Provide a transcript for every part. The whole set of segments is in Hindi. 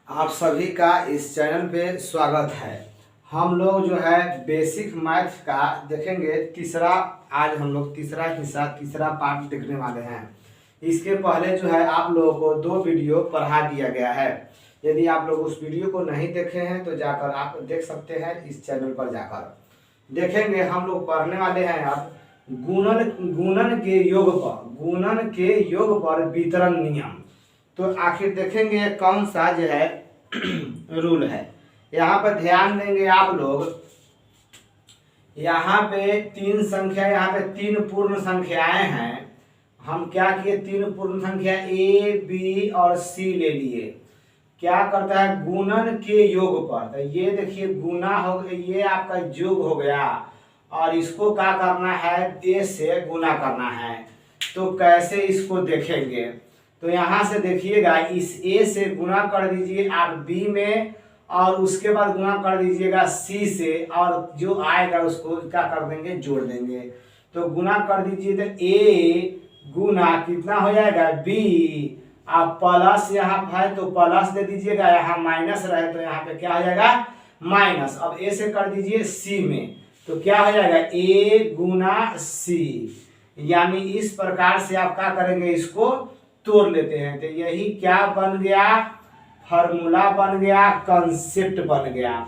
आप सभी का इस चैनल पे स्वागत है। हम लोग जो है बेसिक मैथ का देखेंगे आज हम लोग तीसरा हिस्सा तीसरा पार्ट देखने वाले हैं। इसके पहले जो है आप लोगों को 2 वीडियो पढ़ा दिया गया है। यदि आप लोग उस वीडियो को नहीं देखे हैं तो जाकर आप देख सकते हैं। इस चैनल पर जाकर देखेंगे। हम लोग पढ़ने वाले हैं अब गुणन के योग पर वितरण नियम। तो आखिर देखेंगे कौन सा जो है रूल है। यहाँ पर ध्यान देंगे आप लोग। यहाँ पे 3 संख्या, यहाँ पे 3 पूर्ण संख्याएं हैं। हम क्या किए, 3 पूर्ण संख्या ए बी और सी ले लिए। क्या करता है, गुणन के योग पर। तो ये देखिए गुना हो गया, ये आपका योग हो गया और इसको क्या करना है, ए से गुना करना है। तो कैसे इसको देखेंगे, तो यहाँ से देखिएगा, इस ए से गुना कर दीजिए आप बी में और उसके बाद गुना कर दीजिएगा सी से और जो आएगा उसको क्या कर देंगे, जोड़ देंगे। तो गुना कर दीजिए तो ए गुना कितना हो जाएगा बी। आप प्लस यहाँ है तो प्लस दे दीजिएगा, यहाँ माइनस रहे तो यहाँ पे क्या हो जाएगा माइनस। अब ए से कर दीजिए सी में तो क्या हो जाएगा ए गुना सी। यानी इस प्रकार से आप क्या करेंगे, इसको तोड़ लेते हैं। तो यही क्या बन गया, फॉर्मूला बन गया, कंसेप्ट बन गया।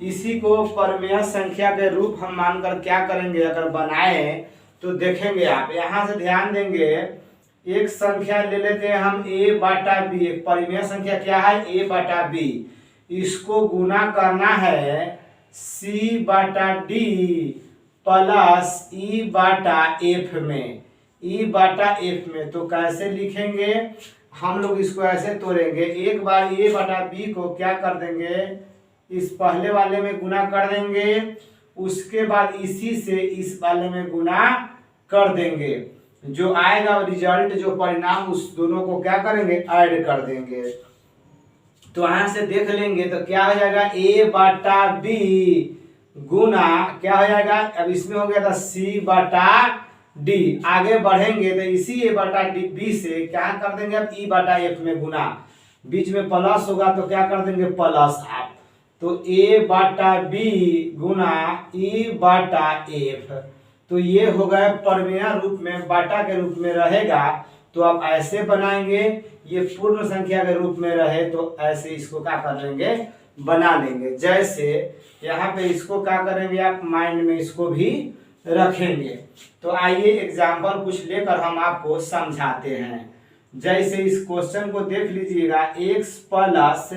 इसी को परमेय संख्या के रूप हम मानकर क्या करेंगे, अगर बनाए तो देखेंगे आप। यहाँ से ध्यान देंगे, एक संख्या ले लेते हैं हम a बटा बी। एक परिमेय संख्या क्या है, a बटा बी। इसको गुना करना है c बटा d प्लस e बटा f में, ई बटा एफ में। तो कैसे लिखेंगे हम लोग, इसको ऐसे तोड़ेंगे। एक बार ए बटा बी को क्या कर देंगे, इस पहले वाले में गुना कर देंगे, उसके बाद इसी से इस वाले में गुना कर देंगे। जो आएगा रिजल्ट, जो परिणाम, उस दोनों को क्या करेंगे, ऐड कर देंगे। तो यहां से देख लेंगे तो क्या हो जाएगा, ए बटा बी गुना क्या हो जाएगा, अब इसमें हो गया था सी बटा डी। आगे बढ़ेंगे तो इसी ए बटा डी बी से क्या कर देंगे, अब ई बटा एफ में गुना, बीच में प्लस होगा तो क्या कर देंगे प्लस आप। तो ए बटा बी गुना ई बटा एफ। तो ये हो गए परमेय रूप में, बाटा के रूप में रहेगा तो आप ऐसे बनाएंगे। ये पूर्ण संख्या के रूप में रहे तो ऐसे इसको क्या कर लेंगे, बना लेंगे। जैसे यहाँ पे इसको क्या करेंगे, आप माइंड में इसको भी रखेंगे। तो आइए एग्जाम्पल कुछ लेकर हम आपको समझाते हैं। जैसे इस क्वेश्चन को देख लीजिएगा, x प्लस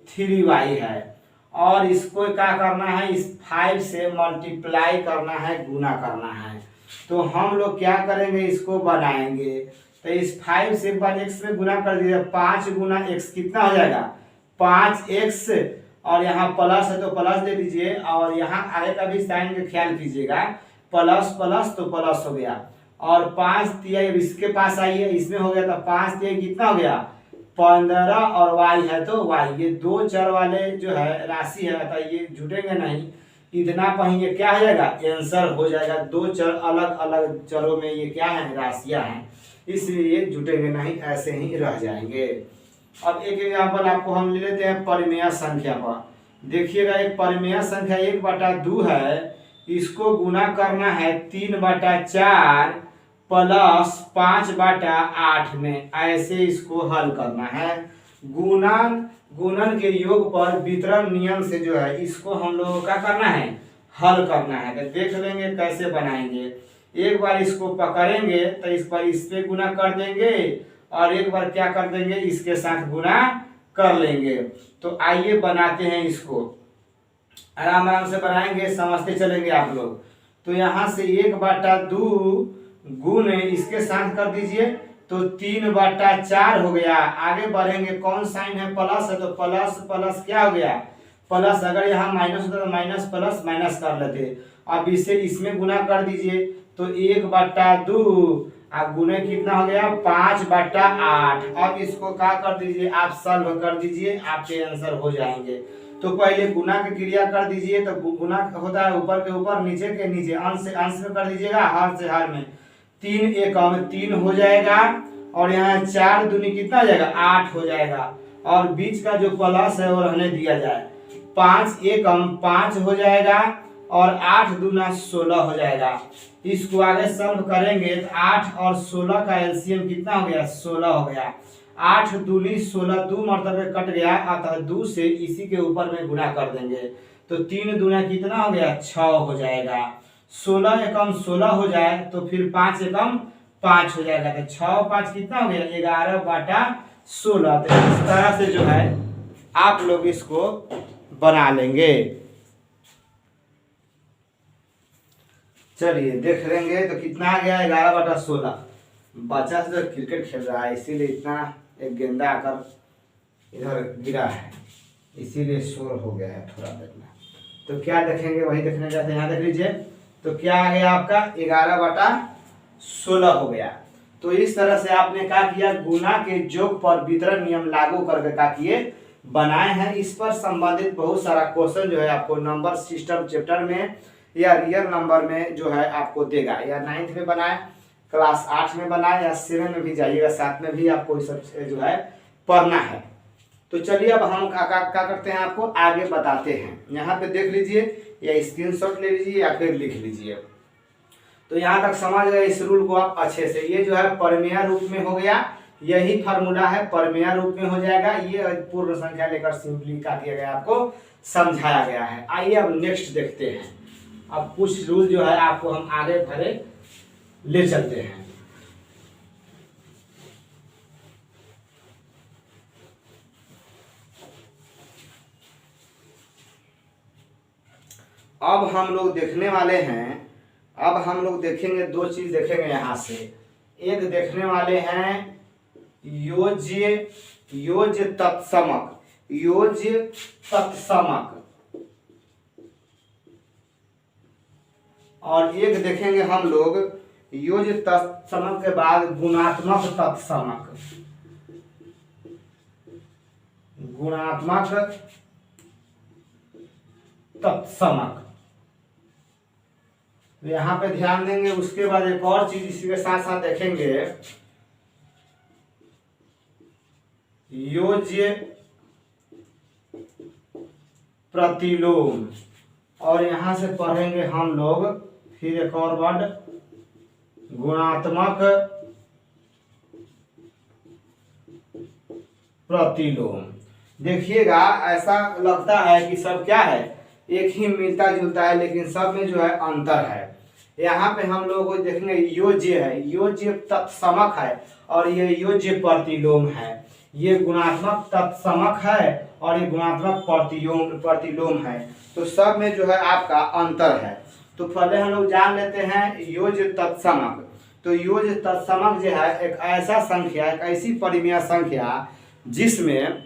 3y है और इसको क्या करना है, इस 5 से मल्टीप्लाई करना है, गुना करना है। तो हम लोग क्या करेंगे, इसको बनाएंगे। तो इस 5 से एक बार x में गुना कर दीजिए, 5 गुना x कितना हो जाएगा 5x, और यहाँ प्लस है तो प्लस दे दीजिए और यहाँ आगे का भी साइन का ख्याल कीजिएगा, प्लस प्लस तो प्लस हो गया। और 5 तिया इसके पास आइए, इसमें हो गया था 5 तिया कितना हो गया 15 और y है तो y। ये 2 चर वाले जो है राशि है, तो ये जुटेंगे नहीं, इतना कहेंगे क्या हो जाएगा आंसर हो जाएगा। 2 चर अलग अलग चरों में ये क्या है, राशियां हैं, इसलिए ये जुटेंगे नहीं, ऐसे ही रह जाएंगे। अब एक एग्जाम्पल आपको हम ले लेते हैं परिमेय संख्या पर। देखिएगा, एक परिमेय संख्या 1 बटा 2 है, इसको गुना करना है 3 बटा 4 प्लस 5 बटा 8 में। ऐसे इसको हल करना है। गुणन के योग पर वितरण नियम से जो है इसको हम लोगों का करना है, हल करना है। तो देख लेंगे कैसे बनाएंगे। एक बार इसको पकड़ेंगे तो इस पर इस पे गुना कर देंगे और एक बार क्या कर देंगे, इसके साथ गुना कर लेंगे। तो आइए बनाते हैं, इसको आराम आराम से बनाएंगे, समझते चलेंगे आप लोग। तो यहाँ से 1 बटा 2 गुण इसके साथ कर दीजिए तो 3 बटा 4 हो गया। आगे बढ़ेंगे, कौन साइन है, प्लस है तो प्लस प्लस क्या हो गया प्लस। अगर यहाँ माइनस होता तो माइनस प्लस माइनस कर लेते। अब इसे इसमें गुना कर दीजिए तो 1 बटा 2 अब गुणे कितना हो गया 5 बटा 8। अब इसको क्या कर दीजिए, आप सॉल्व कर दीजिए, आपके आंसर हो जाएंगे। तो पहले गुना की क्रिया कर दीजिए। तो गुना होता है ऊपर के ऊपर नीचे के नीचे, अंश से अंश में कर दीजिएगा, हर से हर में। 3 एकम 3 हो जाएगा और यहाँ 4 दूनी कितना हो जाएगा 8 हो जाएगा। और बीच का जो प्लस है वो रहने दिया जाए। 5 एकम 5 हो जाएगा और 8 दूना 16 हो जाएगा। इसको आगे सॉल्व करेंगे तो 8 और 16 का एलसीएम कितना हो गया, 16 हो गया। 8 दूनी 16, 2 मरतबे कट गया, अतः 2 से इसी के ऊपर में गुना कर देंगे तो 3 दूना कितना हो गया, 6 हो जाएगा। 16 एकम 16 हो जाए तो फिर 5 एकम 5 हो जाएगा, तो 6 और 5 कितना हो गया, 11/16। तो इस तरह से जो है आप लोग इसको बना लेंगे। चलिए देख लेंगे तो कितना आ गया, 11/16। बच्चा से तो क्रिकेट खेल रहा है इसीलिए इतना एक गेंदा आकर इधर गिरा है, इसीलिए शोर हो गया है थोड़ा देखना। तो क्या देखेंगे वही देखने जाते हैं। यहाँ देख लीजिए तो क्या आ गया आपका, 11/16 हो गया। तो इस तरह से आपने क्या किया, गुना के योग पर वितरण नियम लागू करके क्या किए, बनाए हैं। इस पर संबंधित बहुत सारा क्वेश्चन जो है आपको नंबर सिस्टम चैप्टर में या रियल नंबर में जो है आपको देगा, या 9th में बनाए, क्लास 8 में बनाए, या 7 में भी जाइएगा, 7 में भी आपको ये सब जो है पढ़ना है। तो चलिए अब हम क्या करते हैं, आपको आगे बताते हैं। यहाँ पे देख लीजिए या स्क्रीनशॉट ले लीजिए या फिर लिख लीजिए। तो यहाँ तक समझ गए इस रूल को आप अच्छे से। ये जो है परमेय रूप में हो गया, यही फार्मूला है, परमेय रूप में हो जाएगा। ये पूर्ण संख्या लेकर सिंपली क्या किया गया, आपको समझाया गया है। आइए अब नेक्स्ट देखते हैं। अब कुछ रूल जो है आपको हम आगे बढ़े ले चलते हैं। अब हम लोग देखने वाले हैं, अब हम लोग देखेंगे दो चीज देखेंगे यहाँ से। एक देखने वाले हैं योज्य तत्समक, योज्य तत्समक, और एक देखेंगे हम लोग योज्य तत्समक के बाद गुणात्मक तत्समक, गुणात्मक तत्समक। तो यहाँ पे ध्यान देंगे। उसके बाद एक और चीज इसी के साथ साथ देखेंगे, योज्य प्रतिलोम, और यहां से पढ़ेंगे हम लोग फिर एक और वर्ड गुणात्मक प्रतिलोम। देखिएगा ऐसा लगता है कि सब क्या है, एक ही मिलता जुलता है, लेकिन सब में जो है अंतर है। यहाँ पे हम लोग को देखेंगे योज्य है, योज्य तत्समक है, और ये योज्य प्रतिलोम है। ये गुणात्मक तत्समक है और ये गुणात्मक प्रतिलोम है। तो सब में जो है आपका अंतर है। तो पहले हम लोग जान लेते हैं योज्य तत्समक। तो योज्य तत्समक जो है एक ऐसा संख्या, एक ऐसी परिमेय संख्या जिसमें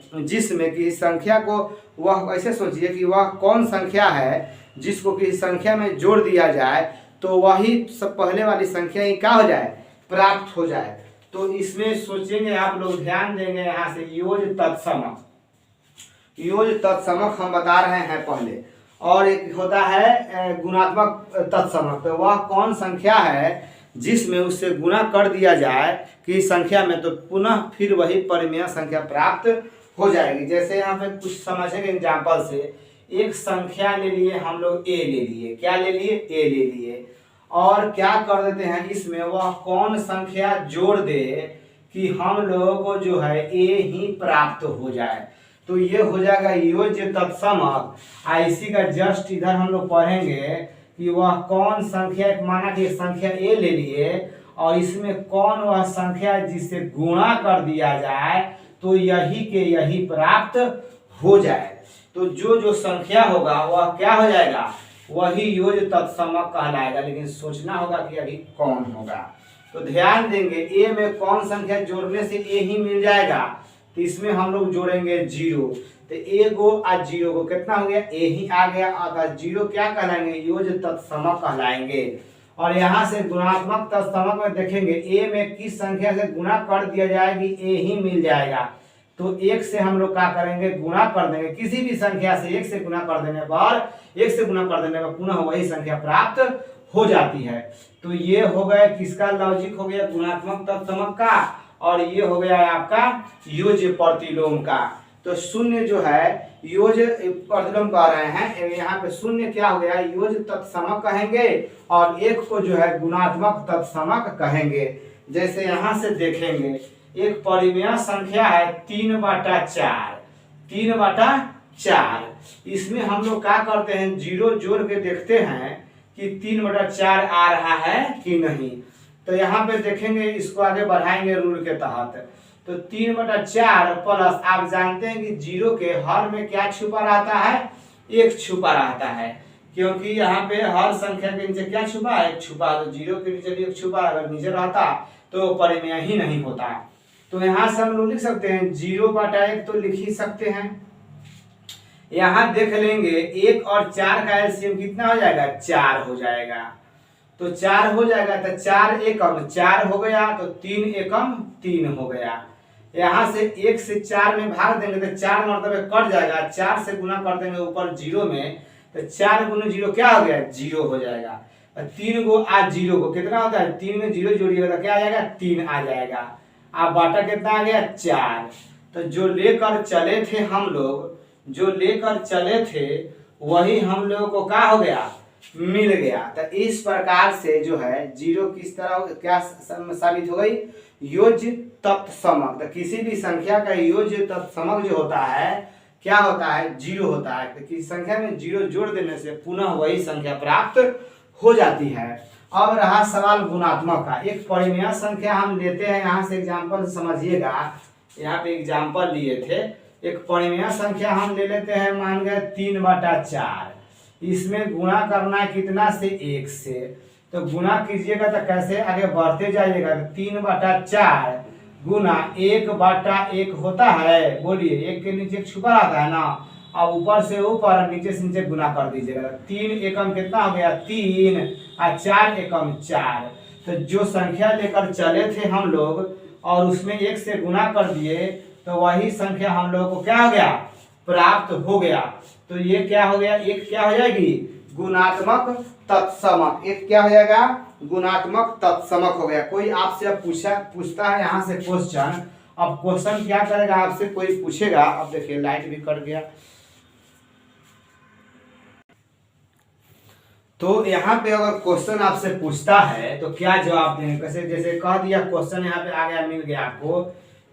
किसी संख्या को, वह ऐसे सोचिए कि वह कौन संख्या है जिसको किसी संख्या में जोड़ दिया जाए तो वही सब पहले वाली संख्या ही क्या हो जाए, प्राप्त हो जाए। तो इसमें सोचेंगे आप लोग, ध्यान देंगे यहाँ से योज्य तत्समक। योज्य तत्समक हम बता रहे हैं पहले, और एक होता है गुणात्मक तत्समक। तो वह कौन संख्या है जिसमें उससे गुना कर दिया जाए कि संख्या में, तो पुनः फिर वही परिमेय संख्या प्राप्त हो जाएगी। जैसे यहाँ पे कुछ समझेंगे एग्जाम्पल से। एक संख्या ले लिए हम लोग, ए ले लिए, क्या ले लिए, ए ले लिए, और क्या कर देते हैं इसमें, वह कौन संख्या जोड़ दे कि हम लोगों को जो है ए ही प्राप्त हो जाए। तो ये हो जाएगा योज्य तत्समक। इसी का जस्ट इधर हम लोग पढ़ेंगे कि वह कौन संख्या, माना कि संख्या ए ले लिए और इसमें कौन वह संख्या जिससे गुणा कर दिया जाए तो यही के यही प्राप्त हो जाए। तो जो संख्या होगा वह क्या हो जाएगा, वही योज्य तत्समक कहलाएगा। लेकिन सोचना होगा कि अभी कौन होगा। तो ध्यान देंगे, ए में कौन संख्या जोड़ने से ए ही मिल जाएगा, तो इसमें हम लोग जोड़ेंगे 0। तो ए गो और 0 को कितना हो गया, ए ही आ गया, अतः 0 क्या कहलाएंगे, योज्य तत्समक कहलाएंगे। और यहाँ से गुणात्मक तत्समक में देखेंगे, ए में किस संख्या से गुणा कर दिया जाएगी, ए ही मिल जाएगा। तो 1 से हम लोग क्या करेंगे, गुणा कर देंगे। किसी भी संख्या से 1 से गुणा कर देने पर, 1 से गुणा कर देने पर पुनः वही संख्या प्राप्त हो जाती है। तो ये हो गया किसका लॉजिक हो गया, गुणात्मक तत्समक का, और ये हो गया आपका योज्य प्रतिलोम का। तो शून्य जो है योज प्रतिलोम कह रहे हैं, यहाँ पे शून्य क्या हो गया, योज तत्समक कहेंगे और एक को जो है गुणात्मक तत्समक कहेंगे। जैसे यहाँ से देखेंगे एक परिमेय संख्या है 3/4, 3/4, इसमें हम लोग क्या करते हैं, जीरो जोड़ के देखते हैं कि 3/4 आ रहा है कि नहीं। तो यहाँ पे देखेंगे, इसको आगे बढ़ाएंगे रूल के तहत, तो 3/4 प्लस, आप जानते हैं कि जीरो के हर में क्या छुपा रहता है, एक छुपा रहता है, क्योंकि यहाँ पे हर संख्या के नीचे क्या छुपा है, एक छुपा, तो जीरो के नीचे भी एक छुपा, अगर नीचे रहता तो परिमेय ही नहीं होता। तो यहाँ से हम लोग लिख सकते हैं 0/1 तो लिख ही सकते हैं। यहाँ देख लेंगे 1 और 4 का एलसीएम कितना हो जाएगा, 4 हो जाएगा। तो 4 हो जाएगा, तो 4 एकम 4 हो गया, तो 3 एकम 3 हो गया। यहाँ से 1 से 4 में भाग देंगे तो 4 मरतबे कट जाएगा, 4 से गुना कर देंगे ऊपर 0 में, तो 4 गुना 0 क्या हो गया, 0 हो जाएगा। 3 को आज 0 को कितना होता है, 3 में 0 जोड़िएगा तो क्या आ जाएगा, 3 आ जाएगा। आप बाटा कितना आ गया, 4। तो जो लेकर चले थे हम लोग, जो लेकर चले थे वही हम लोगों को क्या हो गया, मिल गया। तो इस प्रकार से जो है जीरो किस तरह क्या साबित हो गई, योज्य तत्समक। तो किसी भी संख्या का योज्य तत्समक जो होता है क्या होता है, जीरो होता है। तो किसी संख्या में जीरो जोड़ देने से पुनः वही संख्या प्राप्त हो जाती है। अब रहा सवाल गुणात्मक का। एक परिमेय संख्या हम लेते हैं, यहाँ से एग्जाम्पल समझिएगा, यहाँ पे एग्जाम्पल लिए थे। एक परिमेय संख्या हम ले लेते हैं, मान गए 3/4, इसमें गुणा करना है कितना से, 1 से। तो गुणा कीजिएगा तो कैसे आगे बढ़ते जाइएगा, 3/4 गुना 1/1 होता है, बोलिए 1 के नीचे छुपा रहता है ना, अब ऊपर से ऊपर नीचे से नीचे गुना कर दीजिएगा। 3 एकम कितना हो गया, 3 और 4 एकम 4। तो जो संख्या लेकर चले थे हम लोग और उसमें 1 से गुना कर दिए, तो वही संख्या हम लोगों को क्या हो गया, प्राप्त हो गया। तो ये क्या हो गया, एक क्या हो जाएगी, गुणात्मक तत्समक। एक क्या हो जाएगा, गुणात्मक तत्समक हो गया। कोई आपसे अब पूछता है यहाँ से क्वेश्चन, अब क्वेश्चन क्या करेगा, आपसे कोई पूछेगा, अब देखिए लाइट भी कट गया, तो यहाँ पे अगर क्वेश्चन आपसे पूछता है तो क्या जवाब देंगे, कैसे, जैसे कह दिया क्वेश्चन यहाँ पे आ गया, मिल गया आपको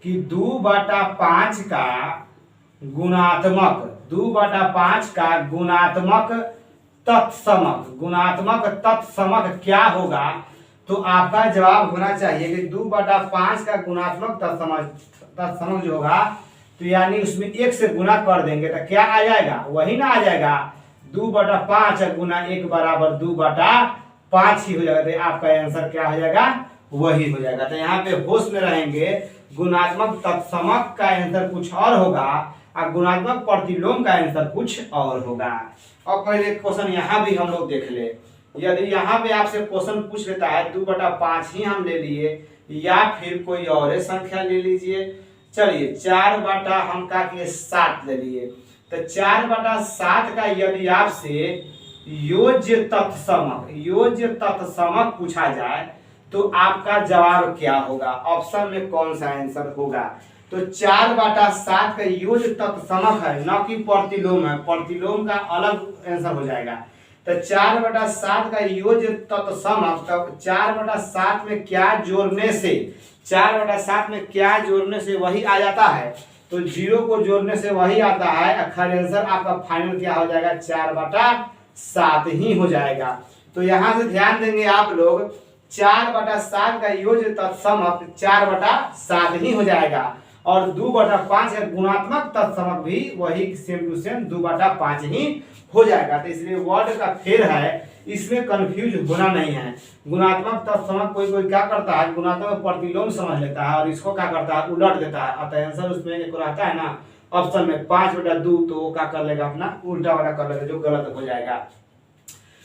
कि 2/5 का गुणात्मक, 2/5 का गुणात्मक तत्समक, गुणात्मक तत्समक क्या होगा। तो आपका जवाब होना चाहिए कि 2/5 का गुणात्मक तत्समक जो होगा, तो यानी उसमें 1 से गुना कर देंगे तो क्या आ जाएगा, वही ना आ जाएगा, 2/5 गुना 1 बराबर 2/5 ही हो जाएगा। तो आपका आंसर क्या हो जाएगा, वही हो जाएगा। तो यहाँ पे होश में रहेंगे, गुणात्मक तत्समक का आंसर कुछ और होगा और गुणात्मक प्रतिलोम का आंसर कुछ और होगा। और पहले क्वेश्चन यहाँ भी हम लोग देख ले, यदि यहाँ पे आपसे क्वेश्चन पूछ लेता है 2/5 ही हम ले लिए या फिर कोई और संख्या ले लीजिए, चलिए 4/7 ले लिए, तो 4/7 का यदि आपसे योज्य तत्समक पूछा जाए तो आपका जवाब क्या होगा, ऑप्शन में कौन सा आंसर होगा। तो 4/7 का योज्य तत्समक है, न कि प्रतिलोम है, प्रतिलोम का अलग आंसर हो जाएगा। तो 4/7 का योज्य तत्समक, तब 4/7 में क्या जोड़ने से, 4/7 में क्या जोड़ने से वही आ जाता है, तो 0 को जोड़ने से वही आता है। अखर आंसर आपका फाइनल क्या हो जाएगा, 4/7 ही हो जाएगा। तो यहाँ से ध्यान देंगे आप लोग, 4/7 का योज्य तत्समक 4/7 ही हो जाएगा और 2/5 का गुणात्मक तत्समक भी वही सेम टू सेम 2/5 ही हो जाएगा। तो इसलिए वर्ड का फेर है, इसमें कंफ्यूज होना नहीं है। गुणात्मक तत्समक कोई कोई क्या करता है, गुणात्मक प्रतिलोम समझ लेता है और इसको क्या करता है, उलट देता है। अतः आंसर उसमें एक रहता है ना ऑप्शन में 5/2, तो वो क्या कर लेगा, अपना उल्टा वाला कर लेगा, जो गलत हो जाएगा।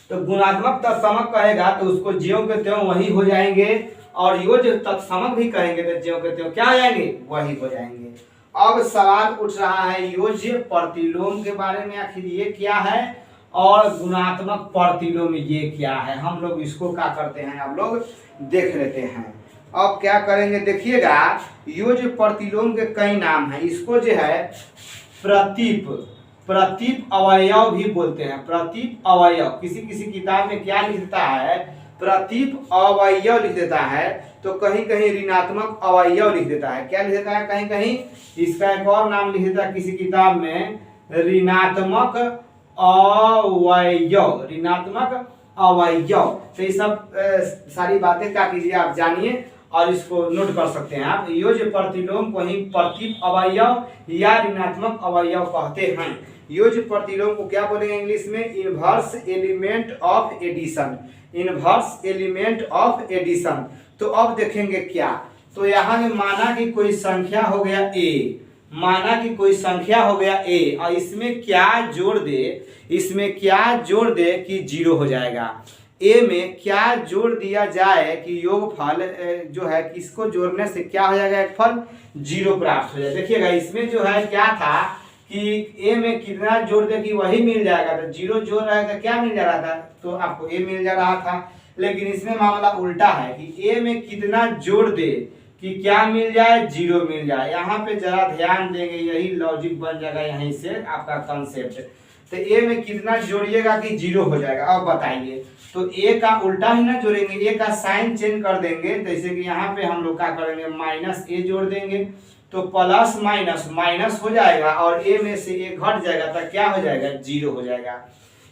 तो गुणात्मक तत्समक कहेगा तो उसको ज्यों के त्यों वही हो जाएंगे, और योज्य तत्समक भी कहेंगे तो ज्यों के त्यों क्या हो जाएंगे, वही हो जाएंगे। अब सवाल उठ रहा है योज्य प्रतिलोम के बारे में, आखिर ये क्या है और गुणात्मक प्रतिलोम ये क्या है। हम लोग इसको क्या करते हैं, आप लोग देख लेते हैं। अब क्या करेंगे देखिएगा, यो जो प्रतिलोम के कई नाम है, इसको जो है प्रतीप प्रतीप अवयव भी बोलते हैं। प्रतीप अवयव किसी किसी किताब में क्या लिख देता है, प्रतीप अवयव लिख देता है, तो कहीं कहीं ऋणात्मक अवयव लिख देता है। क्या लिख देता है, कहीं कहीं इसका एक और नाम लिख देता है किसी किताब में, ऋणात्मक अवयव, ऋणात्मक अवयव। तो ये सब सारी बातें क्या कीजिए आप जानिए और इसको नोट कर सकते हैं आप। यो जो प्रतिलोम को ही प्रतीप अवयव या ऋणात्मक अवयव कहते हैं। यो जो प्रतिलोम को क्या बोलेंगे इंग्लिश में, inverse element of addition, inverse element of addition. तो अब देखेंगे क्या, तो यहाँ में माना कि कोई संख्या हो गया a, माना कि कोई संख्या हो गया a और इसमें क्या जोड़ दे, इसमें क्या जोड़ दे कि 0 हो जाएगा। a में क्या जोड़ दिया जाए कि योगफल जो है किसको जोड़ने से क्या हो जाएगा, एक फल 0 प्राप्त हो जाए। देखिएगा इसमें जो है क्या था कि a में कितना जोड़ दे कि वही मिल जाएगा, तो 0 जोड़ रहा था क्या मिल जा रहा था, तो आपको a मिल जा रहा था। लेकिन इसमें मामला उल्टा है कि a में कितना जोड़ दे कि क्या मिल जाए, 0 मिल जाए। यहाँ पे जरा ध्यान देंगे, यही लॉजिक बन जाएगा यहीं से आपका कंसेप्ट। तो a में कितना जोड़िएगा कि 0 हो जाएगा। अब बताइए, तो a का उल्टा ही ना जोड़ेंगे, a का साइन चेंज कर देंगे। जैसे कि यहाँ पे हम लोग क्या करेंगे, माइनस a जोड़ देंगे तो प्लस माइनस माइनस हो जाएगा और a में से a घट जाएगा तो क्या हो जाएगा, 0 हो जाएगा।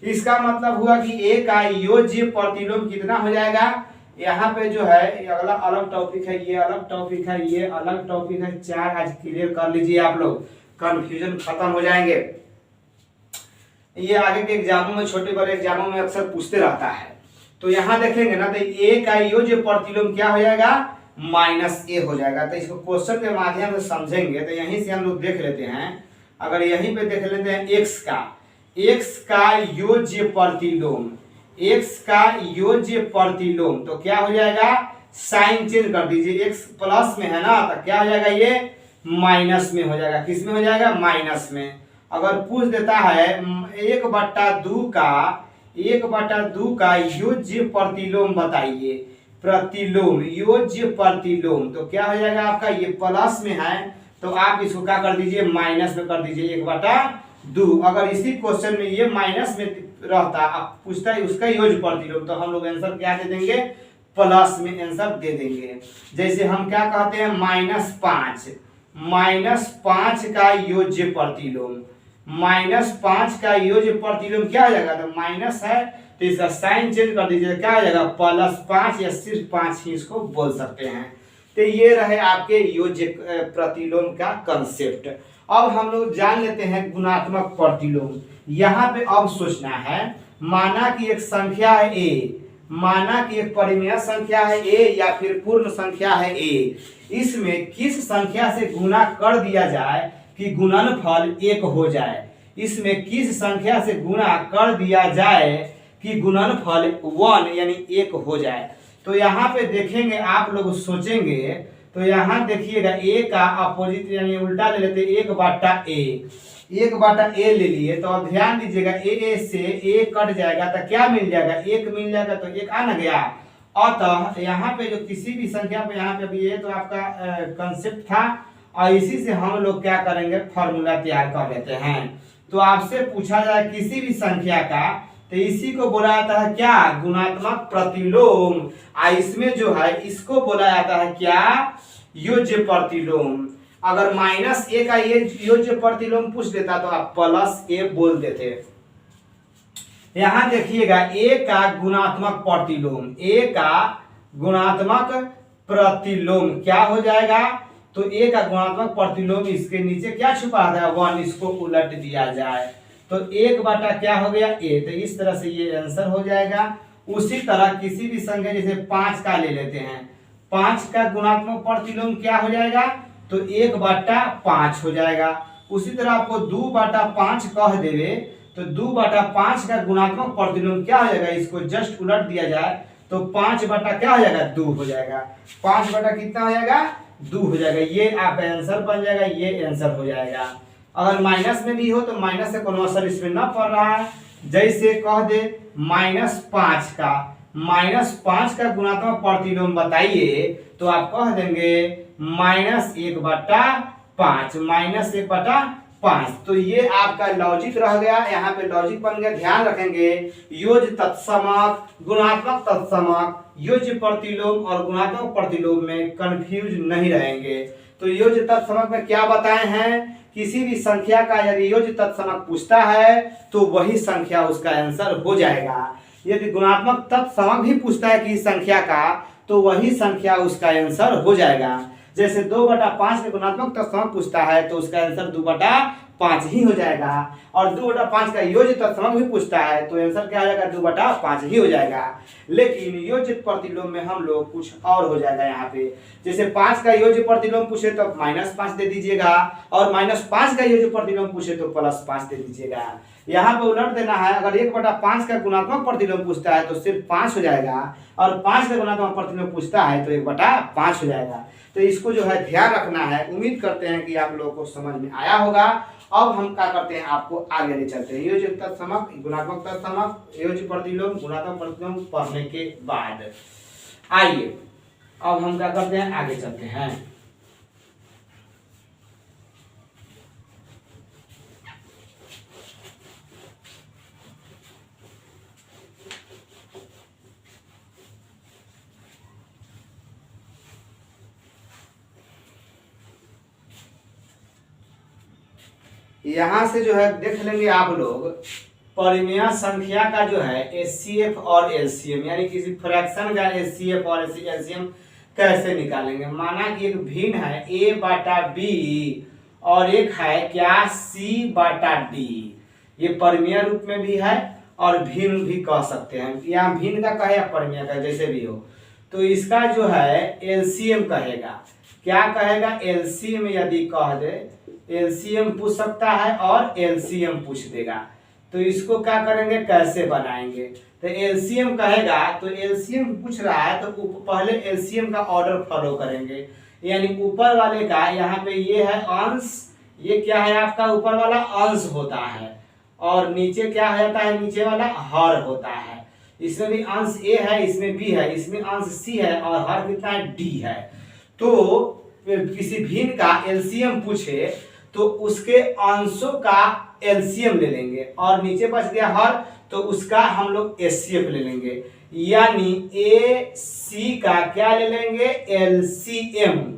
इसका मतलब हुआ कि a का योज्य प्रतिलोम कितना हो जाएगा। यहाँ पे जो है अगला अलग टॉपिक है, ये अलग टॉपिक है, ये अलग टॉपिक है, 4 आज क्लियर कर लीजिए आप लोग, कंफ्यूजन खत्म हो जाएंगे। ये आगे के एग्जामों में, छोटे बड़े एग्जामों में अक्सर पूछते रहता है। तो यहाँ देखेंगे ना, तो a का योज्य प्रतिलोम क्या हो जाएगा, माइनस a हो जाएगा। तो इसको क्वेश्चन के माध्यम से समझेंगे। तो यहीं से हम लोग देख लेते हैं, अगर यहीं पे देख लेते हैं x का योज्य प्रतिलोम, x का योज्य प्रतिलोम, तो क्या हो जाएगा, साइन चेंज कर दीजिए, x प्लस में है ना, तो क्या हो जाएगा, ये माइनस में हो जाएगा। किस में हो जाएगा, माइनस में। अगर पूछ देता है 1/2 का योज्य प्रतिलोम बताइए, प्रतिलोम योज्य प्रतिलोम, तो क्या हो जाएगा आपका, ये प्लस में है तो आप इसको क्या कर दीजिए, माइनस में कर दीजिए 1/2। अगर इसी क्वेश्चन में ये माइनस में रहता, आप पूछता है उसका योज्य प्रतिलोम, तो हम लोग आंसर क्या दे देंगे, प्लस में आंसर दे देंगे। जैसे हम क्या कहते हैं, -5 का योज्य प्रतिलोम, -5 का योज्य प्रतिलोम क्या हो जाएगा, तो माइनस है तो इसका साइन चेंज कर दीजिए, क्या हो जाएगा, +5 या सिर्फ 5 ही इसको बोल सकते हैं। तो ये रहे आपके योज्य प्रतिलोम का कंसेप्ट। अब हम लोग जान लेते हैं गुणात्मक प्रतिलोम। यहाँ पे अब सोचना है, माना कि एक संख्या है a, माना कि एक परिमेय संख्या है a या फिर पूर्ण संख्या है a, इसमें किस संख्या से गुणा कर दिया जाए कि गुणनफल 1 हो जाए। इसमें किस संख्या से गुणा कर दिया जाए कि गुणनफल 1 यानी 1 हो जाए। तो यहाँ पे देखेंगे आप लोग सोचेंगे, तो यहाँ देखिएगा a का अपोजिट यानी उल्टा ले लेते, 1/a ले लिए। तो अब ध्यान दीजिएगा, a से a कट जाएगा तो क्या मिल जाएगा, 1 मिल जाएगा, तो 1 आ ना गया। अतः यहाँ पे जो किसी भी संख्या पे, यहाँ पे अभी ये तो आपका कंसेप्ट था और इसी से हम लोग क्या करेंगे, फॉर्मूला तैयार कर लेते हैं। तो आपसे पूछा जाए किसी भी संख्या का, तो इसी को बोला जाता है क्या, गुणात्मक प्रतिलोम। इसमें जो है इसको बोला जाता है क्या, योज्य प्रतिलोम। अगर -a का ये योज्य प्रतिलोम पूछ देता तो आप +a बोल देते। यहाँ देखिएगा a का गुणात्मक प्रतिलोम, a का गुणात्मक प्रतिलोम क्या हो जाएगा, तो a का गुणात्मक प्रतिलोम, इसके नीचे क्या छुपा है, 1, इसको उलट दिया जाए तो 1 क्या हो गया, a। तो इस तरह से ये आंसर हो जाएगा। उसी तरह किसी भी संख्या जैसे 5 का ले लेते हैं, 5 का गुणात्मक प्रतिलोम क्या हो जाएगा, तो 1/5 हो जाएगा। उसी तरह आपको 2/5 कह देवे तो 2/5 का गुणात्मक प्रतिलोम क्या हो जाएगा, इसको जस्ट उलट दिया जाए तो 5 क्या हो जाएगा, 2 हो जाएगा। 5 कितना हो जाएगा, 2 हो जाएगा। ये आप आंसर बन जाएगा, ये आंसर हो जाएगा। अगर माइनस में भी हो तो माइनस से कोनो असर इसमें ना पड़ रहा है। जैसे कह दे -5 का, -5 का गुणात्मक प्रतिलोम बताइए, तो आप कह देंगे -1/5, -1/5। तो ये आपका लॉजिक रह गया, यहाँ पे लॉजिक बन गया। ध्यान रखेंगे योज तत्समक, गुणात्मक तत्समक, योज प्रतिलोम और गुणात्मक प्रतिलोम में कंफ्यूज नहीं रहेंगे। तो योज तत्समक में क्या बताए हैं, किसी भी संख्या का यदि योज तत्समक पूछता है तो वही संख्या उसका आंसर हो जाएगा। यदि गुणात्मक तत्समक भी पूछता है किसी संख्या का तो वही संख्या उसका आंसर हो जाएगा। जैसे 2/5 में गुणात्मक तत्समक पूछता है तो उसका आंसर 2/5 ही हो जाएगा। और 2/5 का योज तत्समक भी पूछता है तो आंसर क्या हो जाएगा, 2/5 ही हो जाएगा। लेकिन योज प्रतिलोम में हम लोग कुछ और हो जाएगा यहाँ पे। जैसे 5 का योज प्रतिलोम पूछे तो -5 दे दीजिएगा, और -5 का योज प्रतिलोम पूछे तो +5 दे दीजिएगा। यहाँ पे उलट देना है, अगर 1/5 का गुणात्मक प्रतिलोम पूछता है तो सिर्फ 5 हो जाएगा, और 5 का गुणात्मक प्रतिलोम पूछता है तो 1/5 हो जाएगा। तो इसको जो है ध्यान रखना है। उम्मीद करते हैं कि आप लोगों को समझ में आया होगा। अब हम क्या करते हैं, आपको आगे ले चलते हैं। योज तत्समक, गुणात्मक तत्समक, योज प्रतिलोम, गुणात्मक प्रतिलोम पढ़ने के बाद आइए अब हम क्या करते हैं, आगे चलते हैं। यहाँ से जो है देख लेंगे आप लोग, परिमेय संख्या का जो है एचसीएफ और एलसीएम, यानी किसी फ्रैक्शन का एचसीएफ और एलसीएम कैसे निकालेंगे। माना कि एक भिन्न है a/b और एक है क्या c/d। ये परिमेय रूप में भी है और भिन्न भी कह सकते हैं। यहाँ भिन्न का कहे या परिमेय का, जैसे भी हो। तो इसका जो है एलसीएम कहेगा। क्या कहेगा, एलसीएम यदि कह दे, एलसीएम पूछ सकता है और एलसीएम पूछ देगा। तो इसको क्या करेंगे, कैसे बनाएंगे। तो एलसीएम कहेगा, तो एलसीएम पूछ रहा है तो पहले एलसीएम का ऑर्डर फॉलो करेंगे। यानी ऊपर वाले का यहाँ पे ये है अंश, ये क्या है आपका ऊपर वाला अंश होता है, और नीचे क्या होता है, नीचे वाला हर होता है। इसमें भी अंश ए है, इसमें बी है, इसमें अंश सी है और हर कितना है, डी है। तो किसी भिन्न का एलसीएम पूछे तो उसके अंशों का एलसीएम ले लेंगे, और नीचे बच गया हर तो उसका हम लोग एचसीएफ ले लेंगे। यानी ए सी का क्या ले लेंगे, एलसीएम,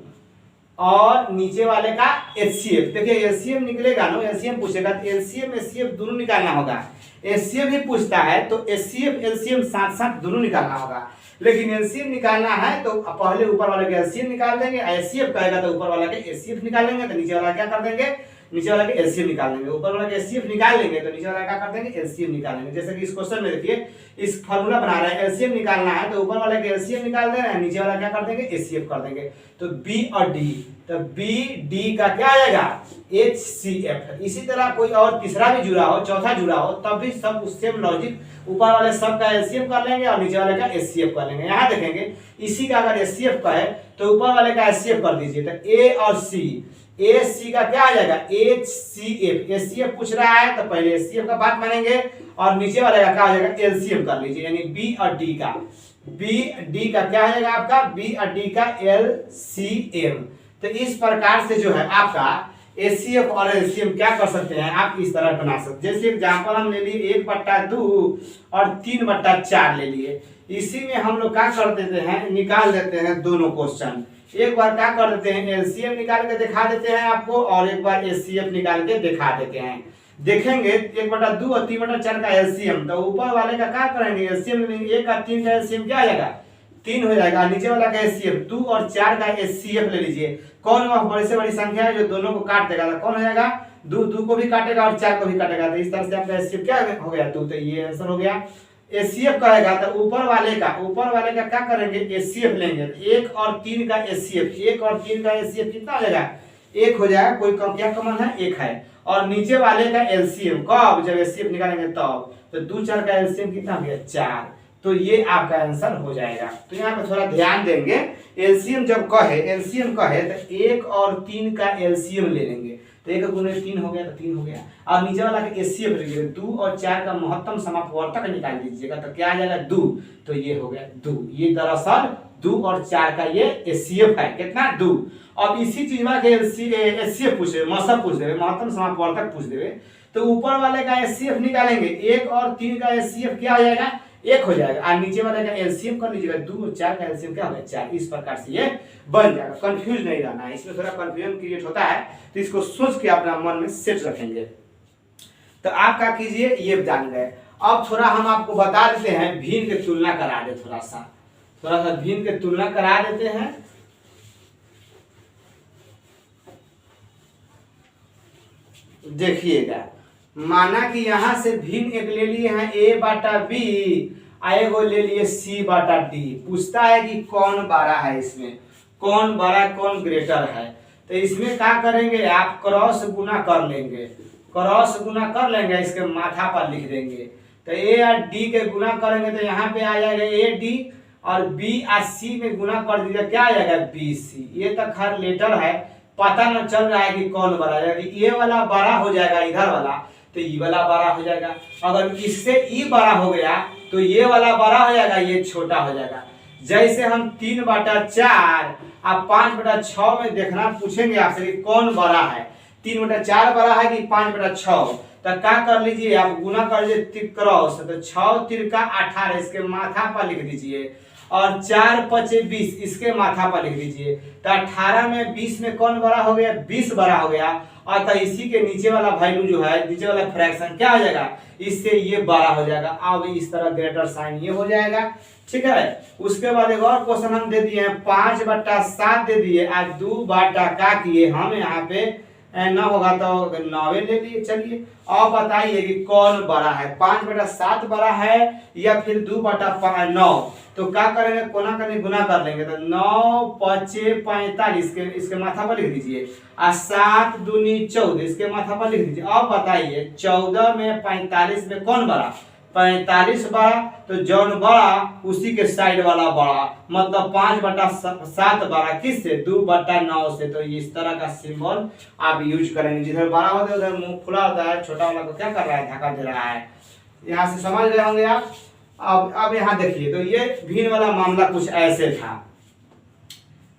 और नीचे वाले का एचसीएफ। देखिए एलसीएम निकलेगा ना, एलसीएम पूछेगा तो एलसीएम एचसीएफ दोनों निकालना होगा। एचसीएफ भी पूछता है तो एचसीएफ एलसीएम साथ साथ दोनों निकालना होगा। लेकिन एलसीएम निकालना है तो पहले ऊपर वाले के एलसीएम निकाल देंगे, एचसीएफ कहेगा तो ऊपर वाला के एचसीएफ निकालेंगे, तो नीचे वाला क्या कर देंगे, नीचे वाला के एलसीएम निकाल लेंगे। ऊपर वाला के एचसीएफ निकाल लेंगे तो नीचे वाला क्या कर देंगे, एलसीएम निकालेंगे। जैसे कि इस क्वेश्चन में देखिए, इस फार्मूला बना रहे हैं, एलसीएम निकालना है तो ऊपर वाले के एलसीएम निकाल दे रहे हैं, नीचे वाला क्या कर देंगे, एचसीएफ कर देंगे। तो बी और डी, तो बी डी का क्या आएगा, एचसीएफ। इसी तरह कोई और तीसरा भी जुड़ा हो, चौथा जुड़ा हो, तब भी सब सेम लॉजिक, ऊपर वाले सब का एलसीएम कर लेंगे और नीचे वाले का एचसीएफ कर लेंगे। यहाँ देखेंगे इसी का अगर एचसीएफ का है तो ऊपर वाले का एचसीएफ कर दीजिए। तो ए और सी, ए सी का क्या आ जाएगा, एचसीएफ। एचसीएफ पूछ रहा है तो पहले एचसीएफ का बात मानेंगे और नीचे वाले का क्या आ जाएगा, एलसीएम कर लीजिए। यानी बी और डी का, बी डी का क्या आ जाएगा आपका, बी और डी का एलसीएम। तो इस प्रकार से जो है आपका एचसीएफ और एलसीएम क्या कर सकते हैं, आप इस तरह बना सकते हैं। जैसे एग्जांपल हम ले लिए 1/2 और 3/4 ले लिए। इसी में हम लोग क्या कर देते हैं, निकाल देते हैं दोनों क्वेश्चन। एक बार क्या कर देते हैं, एलसीएम निकाल के दिखा देते हैं आपको, और एक बार एचसीएफ निकाल के दिखा देते हैं। देखेंगे 1/2 और 3/4 का एलसीएम, तो ऊपर वाले का क्या करेंगे, एलसीएम लेंगे। 1 और 3 का एलसीएम क्या आ जाएगा, 3 हो जाएगा। नीचे वाला का एचसीएफ 2 और 4 का एचसीएफ ले लीजिए। कौन वह बड़ी से बड़ी संख्या है जो दोनों को काट देगा, तो कौन हो जाएगा, 2 को भी काटेगा और 4 को भी काटेगा। तो इस तरह से आपका एचसीएफ क्या हो गया, 2। तो ये आंसर हो गया। एचसीएफ कहेगा तो ऊपर वाले का क्या करेंगे, एचसीएफ लेंगे। 1 और 3 का एचसीएफ, 1 और 3 का एचसीएफ कितना हो जाएगा, 1 हो जाएगा। कोई क्या कॉमन है, 1 है। और नीचे वाले का एलसीएम कब, जब एचसीएफ निकालेंगे तब। तो 2 4 का एलसीएम कितना हो गया, 4। तो ये आपका आंसर हो जाएगा। तो यहाँ पे थोड़ा ध्यान देंगे, एलसीएम जब कहे, एलसीएम कहे तो 1 और 3 का एलसीएम ले लेंगे। तो 1 गुने 3 हो गया तो 3 हो गया। और नीचे वाला का एचसीएफ लिखिए, 2 और 4 का महत्तम समापवर्तक निकाल दीजिएगा तो क्या आ जाएगा 2, तो ये हो गया 2। ये दरअसल 2 और 4 का ये एचसीएफ है, कितना 2। अब इसी चीज में के एचसीएफ पूछ रहे, मसब पूछ रहे, महत्तम समापवर्तक पूछ रहे, तो ऊपर वाले का एचसीएफ निकालेंगे, 1 और 3 का एचसीएफ क्या हो जाएगा 1 हो जाएगा, और नीचे वाले का एलसीएम कर लीजिएगा, 2 और 4 का एलसीएम क्या होगा 4। इस प्रकार से ये बन जाएगा। कंफ्यूज नहीं रहना है, इसमें थोड़ा कंफ्यूजन क्रिएट होता है, तो इसको सोच के अपना मन में सेट रखेंगे। तो आप क्या कीजिए, ये जान गए। अब थोड़ा हम आपको बता देते हैं, भिन्न की तुलना करा दे, थोड़ा सा भिन्न की तुलना करा देते हैं। देखिएगा, माना कि यहां से भिन्न एक ले लिए हैं a/b, एगो ले लिए c/d। पूछता है कि कौन बड़ा है, इसमें कौन बड़ा कौन ग्रेटर है। तो इसमें क्या करेंगे, आप क्रॉस गुना कर लेंगे, इसके माथा पर लिख देंगे। तो a और d के गुना करेंगे तो यहाँ पे आ जाएगा ad, और b और c में गुना कर दीजिए, क्या आ जाएगा bc। ये तो खैर लेटर है, पता न चल रहा है कि कौन बड़ा है। यदि ये वाला बड़ा हो जाएगा इधर वाला, तो ये वाला बड़ा हो जाएगा। अगर इससे ई बड़ा हो गया तो ये वाला बड़ा हो जाएगा, ये छोटा हो जाएगा। जैसे हम 3/4 अब 5/6 में देखना पूछेंगे आपसे कि कौन बड़ा है, 3/4 बड़ा है कि 5/6, तो क्या कर लीजिए आप गुना कर लीजिए क्रॉस, तो 6 तिरका 18 इसके माथा पर लिख दीजिए, और 4 5 20 इसके माथा पर लिख दीजिए। तो 18 में 20 में कौन बड़ा हो गया, 20 बड़ा हो गया। और तो इसी के नीचे वाला वैल्यू जो है, नीचे वाला फ्रैक्शन क्या हो जाएगा, इससे ये बड़ा हो जाएगा। अब इस तरह ग्रेटर साइन ये हो जाएगा, ठीक है। उसके बाद एक और क्वेश्चन हम दे दिए हैं, 5/7 दे दिए, आज 2 बाटा क्या किए हम यहाँ पे न होगा तो 9 ले लिए। चलिए अब बताइए कि कौन बड़ा है, 5/7 बड़ा है या फिर 2/9। तो क्या करेंगे, कोना करने गुना कर लेंगे, तो 9 5 45 इसके माथा पर लिख दीजिए, और 7 दूनी 14 इसके माथा पर लिख दीजिए। अब बताइए 14 में 45 में कौन बड़ा, 45 बड़ा, तो जौन बड़ा उसी के साइड वाला बड़ा, मतलब 5/7 बड़ा किससे, 2/9 से। तो इस तरह का सिंबल आप यूज करेंगे, जिधर बड़ा होता है उधर मुंह खुला होता है, छोटा वाला को क्या कर रहा है, धक्का दे रहा है। यहाँ से समझ रहे होंगे आप। अब यहाँ देखिए, तो ये भिन्न वाला मामला कुछ ऐसे था,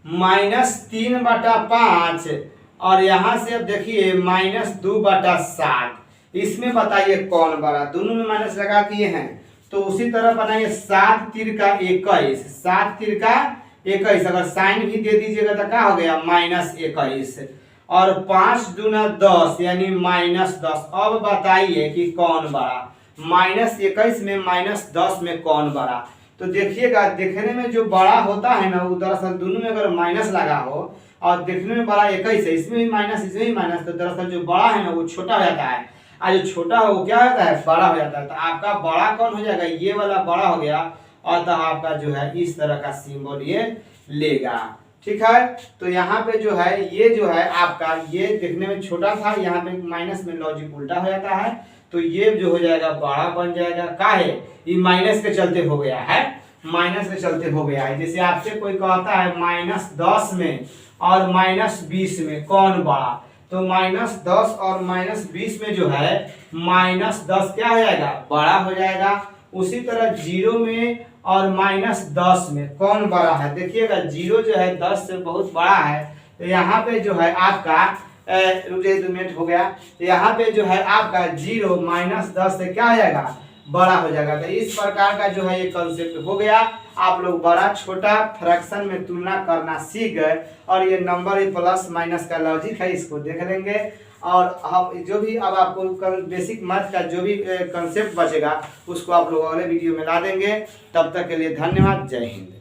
-3/5, और यहाँ से अब देखिए -2/7। इसमें बताइए कौन बड़ा, दोनों में माइनस लगा किए हैं। तो उसी तरह बनाइए 7 तिरका 21, 7 तिरका 21, अगर साइन भी दे दीजिएगा तो क्या हो गया -21, और 5 दूना 10 यानी -10। अब बताइए कि कौन बड़ा, -21 में -10 में कौन बड़ा। तो देखिएगा, देखने में जो बड़ा होता है ना, वो दरअसल दोनों में अगर माइनस लगा हो और देखने में बड़ा 21 है, इसमें भी माइनस इसमें भी माइनस, तो दरअसल जो बड़ा है ना वो छोटा हो जाता है, और जो छोटा हो वो क्या होता है, बड़ा हो जाता है। तो आपका बड़ा कौन हो जाएगा, ये वाला बड़ा हो गया, और तो आपका जो है इस तरह का सिंबल ये लेगा, ठीक है। तो यहाँ पे जो है ये जो है आपका, ये देखने में छोटा था, यहाँ पे माइनस में लॉजिक उल्टा हो जाता है, तो ये जो हो जाएगा बड़ा बन जाएगा। का है ये माइनस के चलते हो गया है, माइनस के चलते हो गया है। जैसे आपसे कोई कहता है -10 में और -20 में कौन बड़ा, तो -10 और -20 में जो है -10 क्या हो जाएगा, बड़ा हो जाएगा। उसी तरह 0 में और -10 में कौन बड़ा है, देखिएगा 0 जो है 10 से बहुत बड़ा है, तो यहाँ पे जो है आपका रुक जाइए 2 मिनट हो गया, तो यहाँ पे जो है आपका 0 -10 से क्या हो जाएगा, बड़ा हो जाएगा। तो इस प्रकार का जो है ये कंसेप्ट हो गया। आप लोग बड़ा छोटा फ्रैक्शन में तुलना करना सीख गए, और ये नंबर ये प्लस माइनस का लॉजिक है, इसको देख लेंगे। और हम जो भी अब आपको बेसिक मैथ का जो भी कंसेप्ट बचेगा उसको आप लोग अगले वीडियो में ला देंगे। तब तक के लिए धन्यवाद, जय हिंद।